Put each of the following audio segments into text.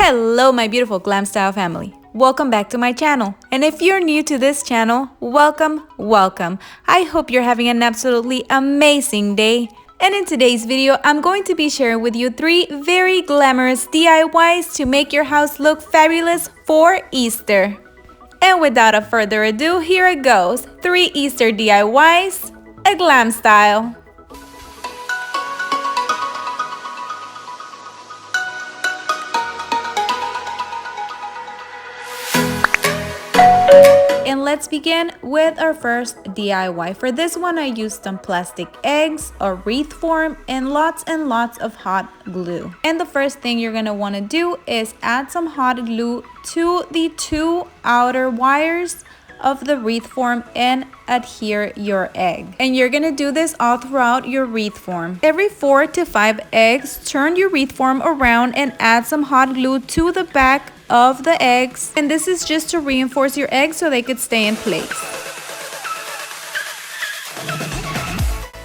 Hello my beautiful GlamStyle family. Welcome back to my channel. And if you're new to this channel, welcome. I hope you're having an absolutely amazing day. And in today's video, I'm going to be sharing with you 3 very glamorous DIYs to make your house look fabulous for Easter. And without a further ado, here it goes. 3 Easter DIYs, AGlamStyle. And let's begin with our first DIY. For this one, I used some plastic eggs, a wreath form, and lots of hot glue. And the first thing you're gonna wanna do is add some hot glue to the 2 outer wires of the wreath form and adhere your egg. And you're gonna do this all throughout your wreath form. Every 4 to 5 eggs, turn your wreath form around and add some hot glue to the back of the eggs. And this is just to reinforce your eggs so they could stay in place.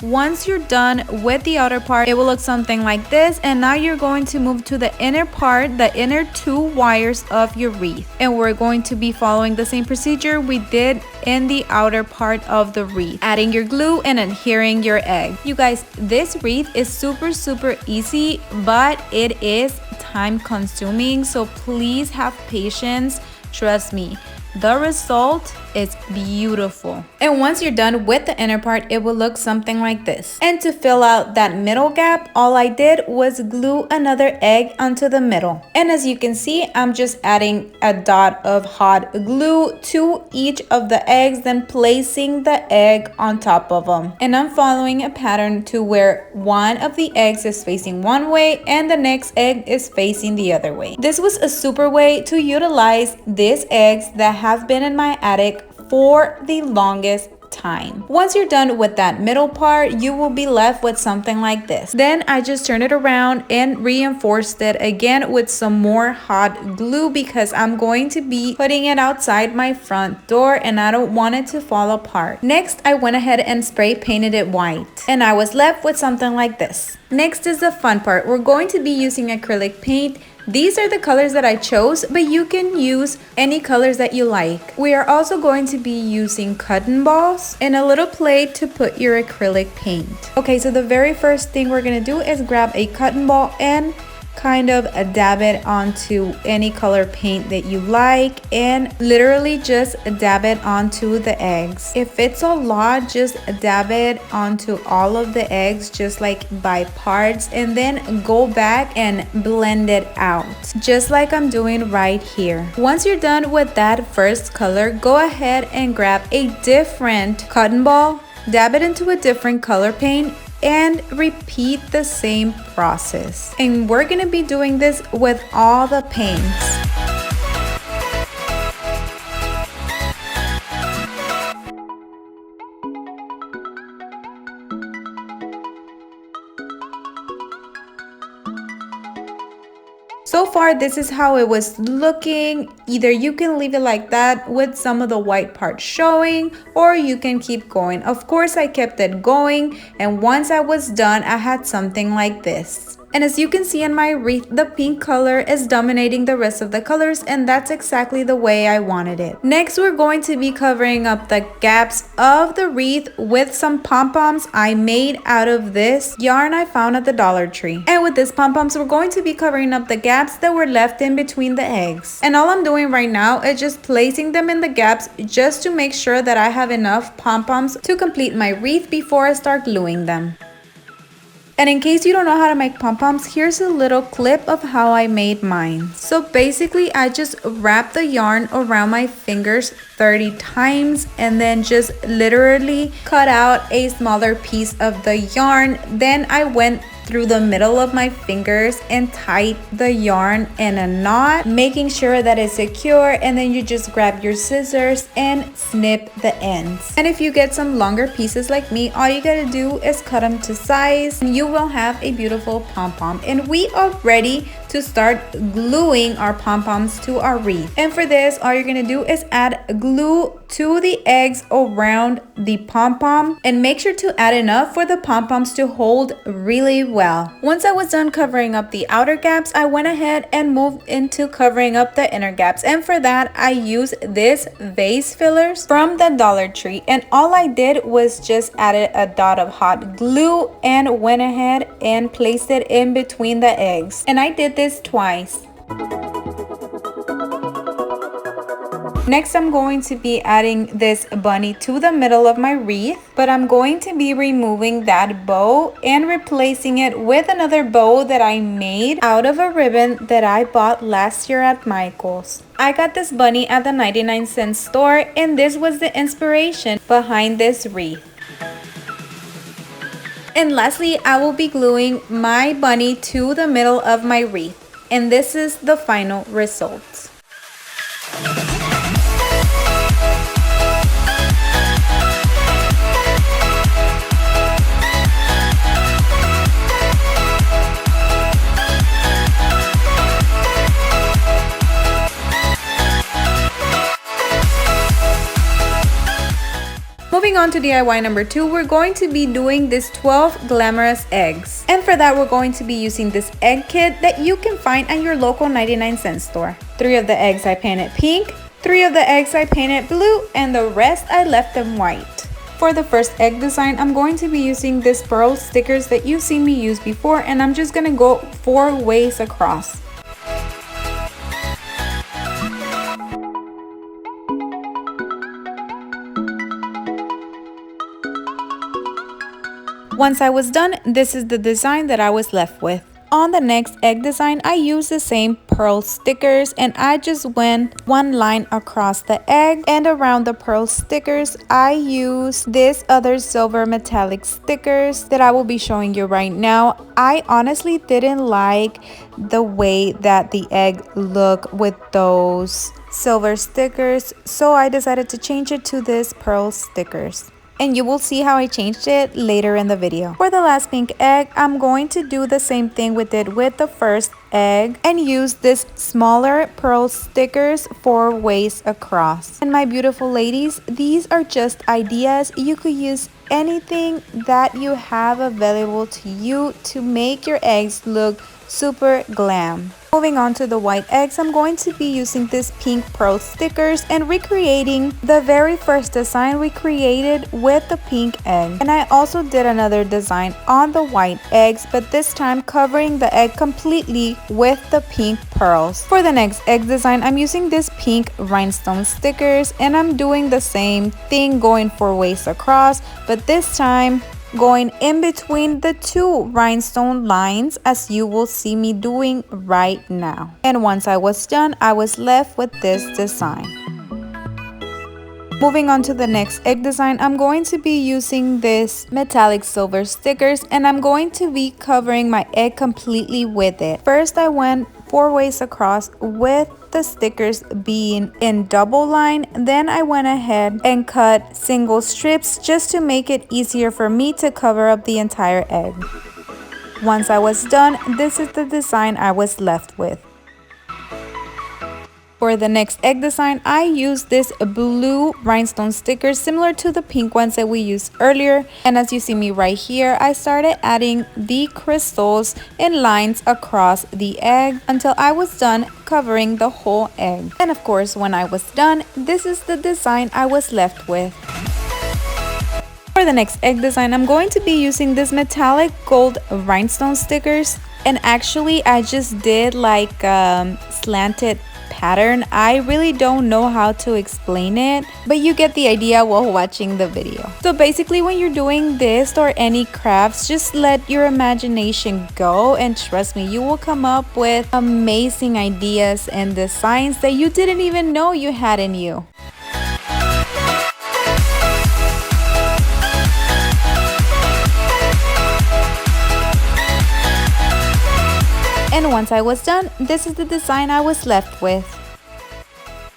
Once you're done with the outer part, it will look something like this. And now you're going to move to the inner part, the inner 2 wires of your wreath. And we're going to be following the same procedure we did in the outer part of the wreath, adding your glue and adhering your egg. You guys, this wreath is super easy, but it is time consuming, so please have patience. Trust me, the result is beautiful. And once you're done with the inner part, it will look something like this. And to fill out that middle gap, all I did was glue another egg onto the middle. And as you can see, I'm just adding a dot of hot glue to each of the eggs, then placing the egg on top of them. And I'm following a pattern to where one of the eggs is facing one way and the next egg is facing the other way. This was a super way to utilize these eggs that have been in my attic for the longest time. Once you're done with that middle part, you will be left with something like this. Then I just turned it around and reinforced it again with some more hot glue because I'm going to be putting it outside my front door and I don't want it to fall apart. Next, I went ahead and spray painted it white and I was left with something like this. Next is the fun part. We're going to be using acrylic paint. These are the colors that I chose, but you can use any colors that you like. We are also going to be using cotton balls and a little plate to put your acrylic paint. Okay, so the very first thing we're gonna do is grab a cotton ball and kind of dab it onto any color paint that you like and literally just dab it onto the eggs. If it's a lot, just dab it onto all of the eggs, just like by parts, and then go back and blend it out, just like I'm doing right here. Once you're done with that first color, go ahead and grab a different cotton ball, dab it into a different color paint, and repeat the same process. And we're gonna be doing this with all the paints. So far, this is how it was looking. Either you can leave it like that with some of the white parts showing, or you can keep going. Of course, I kept it going, and once I was done, I had something like this. And as you can see in my wreath, the pink color is dominating the rest of the colors, and that's exactly the way I wanted it. Next, we're going to be covering up the gaps of the wreath with some pom-poms I made out of this yarn I found at the Dollar Tree. And with this pom-poms, we're going to be covering up the gaps that were left in between the eggs. And all I'm doing right now is just placing them in the gaps just to make sure that I have enough pom-poms to complete my wreath before I start gluing them. And in case you don't know how to make pom-poms, here's a little clip of how I made mine. So basically, I just wrapped the yarn around my fingers 30 times and then just literally cut out a smaller piece of the yarn. Then I went through the middle of my fingers and tied the yarn in a knot, making sure that it's secure, and then you just grab your scissors and snip the ends. And if you get some longer pieces like me, all you gotta do is cut them to size and you will have a beautiful pom-pom. And we are ready to start gluing our pom-poms to our wreath. And for this, all you're gonna do is add glue to the eggs around the pom-pom, and make sure to add enough for the pom-poms to hold really well. Once I was done covering up the outer gaps, I went ahead and moved into covering up the inner gaps, and for that I used this vase fillers from the Dollar Tree, and all I did was just added a dot of hot glue and went ahead and placed it in between the eggs, and I did this twice. Next, I'm going to be adding this bunny to the middle of my wreath, but I'm going to be removing that bow and replacing it with another bow that I made out of a ribbon that I bought last year at Michael's. I got this bunny at the 99-cent store, and this was the inspiration behind this wreath. And lastly, I will be gluing my bunny to the middle of my wreath, and this is the final result. Moving on to DIY number 2, we're going to be doing this 12 glamorous eggs. And for that, we're going to be using this egg kit that you can find at your local 99-cent store. 3 of the eggs I painted pink, 3 of the eggs I painted blue, and the rest I left them white. For the first egg design, I'm going to be using this pearl stickers that you've seen me use before, and I'm just gonna go 4 ways across. Once I was done, this is the design that I was left with. On the next egg design, I used the same pearl stickers, and I just went 1 line across the egg, and around the pearl stickers I used this other silver metallic stickers that I will be showing you right now. I honestly didn't like the way that the egg looked with those silver stickers, so I decided to change it to this pearl stickers. And you will see how I changed it later in the video. For the last pink egg, I'm going to do the same thing we did with the first egg and use this smaller pearl stickers 4 ways across. And my beautiful ladies, these are just ideas. You could use anything that you have available to you to make your eggs look super glam. Moving on to the white eggs, I'm going to be using this pink pearl stickers and recreating the very first design we created with the pink egg. And I also did another design on the white eggs, but this time covering the egg completely with the pink pearls. For the next egg design, I'm using this pink rhinestone stickers, and I'm doing the same thing, going 4 ways across, but this time going in between the 2 rhinestone lines, as you will see me doing right now. And once I was done, I was left with this design. Moving on to the next egg design, I'm going to be using this metallic silver stickers, and I'm going to be covering my egg completely with it. First, I went 4 ways across with the stickers being in double line. Then I went ahead and cut single strips just to make it easier for me to cover up the entire egg. Once I was done, this is the design I was left with. For the next egg design, I used this blue rhinestone stickers similar to the pink ones that we used earlier. And as you see me right here, I started adding the crystals in lines across the egg until I was done covering the whole egg. And of course, when I was done, this is the design I was left with. For the next egg design, I'm going to be using this metallic gold rhinestone stickers. And actually, I just did like slanted pattern. I really don't know how to explain it, but you get the idea while watching the video. So basically, when you're doing this or any crafts, just let your imagination go, and trust me, you will come up with amazing ideas and designs that you didn't even know you had in you. And once I was done, this is the design I was left with.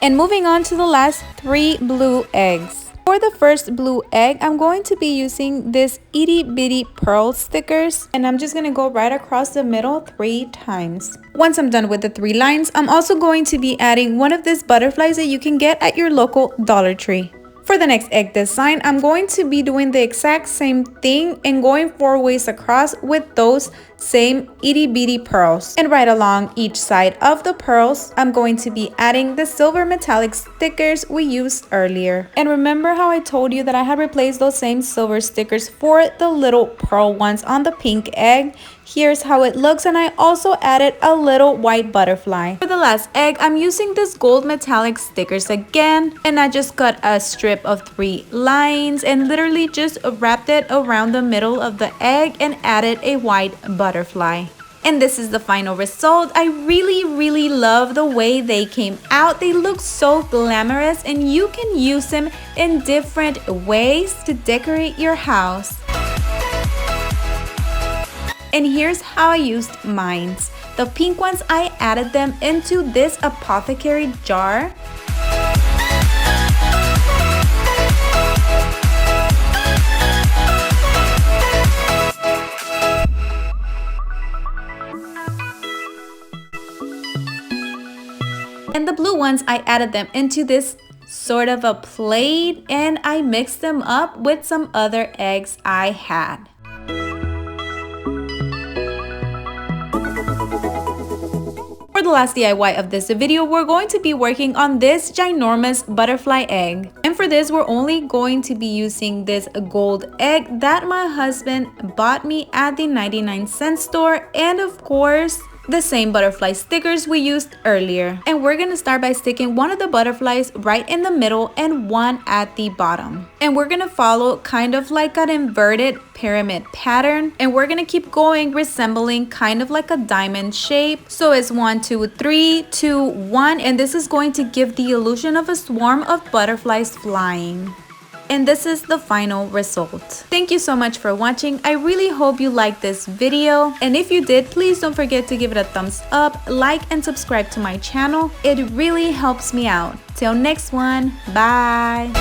And moving on to the last 3 blue eggs. For the first blue egg, I'm going to be using this itty bitty pearl stickers, and I'm just gonna go right across the middle 3 times. Once I'm done with the 3 lines, I'm also going to be adding one of these butterflies that you can get at your local Dollar Tree. For the next egg design, I'm going to be doing the exact same thing and going 4 ways across with those same itty bitty pearls. And right along each side of the pearls, I'm going to be adding the silver metallic stickers we used earlier. And remember how I told you that I had replaced those same silver stickers for the little pearl ones on the pink egg? Here's how it looks, and I also added a little white butterfly. For the last egg, I'm using this gold metallic stickers again, and I just cut a strip of 3 lines and literally just wrapped it around the middle of the egg and added a white butterfly. And this is the final result. I really love the way they came out. They look so glamorous, and you can use them in different ways to decorate your house. And here's how I used mine. The pink ones, I added them into this apothecary jar. And the blue ones, I added them into this sort of a plate, and I mixed them up with some other eggs I had. For the last DIY of this video, we're going to be working on this ginormous butterfly egg. And for this, we're only going to be using this gold egg that my husband bought me at the 99-cent store, and of course, the same butterfly stickers we used earlier. And we're gonna start by sticking one of the butterflies right in the middle and one at the bottom. And we're gonna follow kind of like an inverted pyramid pattern, and we're gonna keep going, resembling kind of like a diamond shape. So it's 1 2 3 2 1, and this is going to give the illusion of a swarm of butterflies flying. And this is the final result. Thank you so much for watching. I really hope you liked this video. And if you did, please don't forget to give it a thumbs up, like, and subscribe to my channel. It really helps me out. Till next one, bye.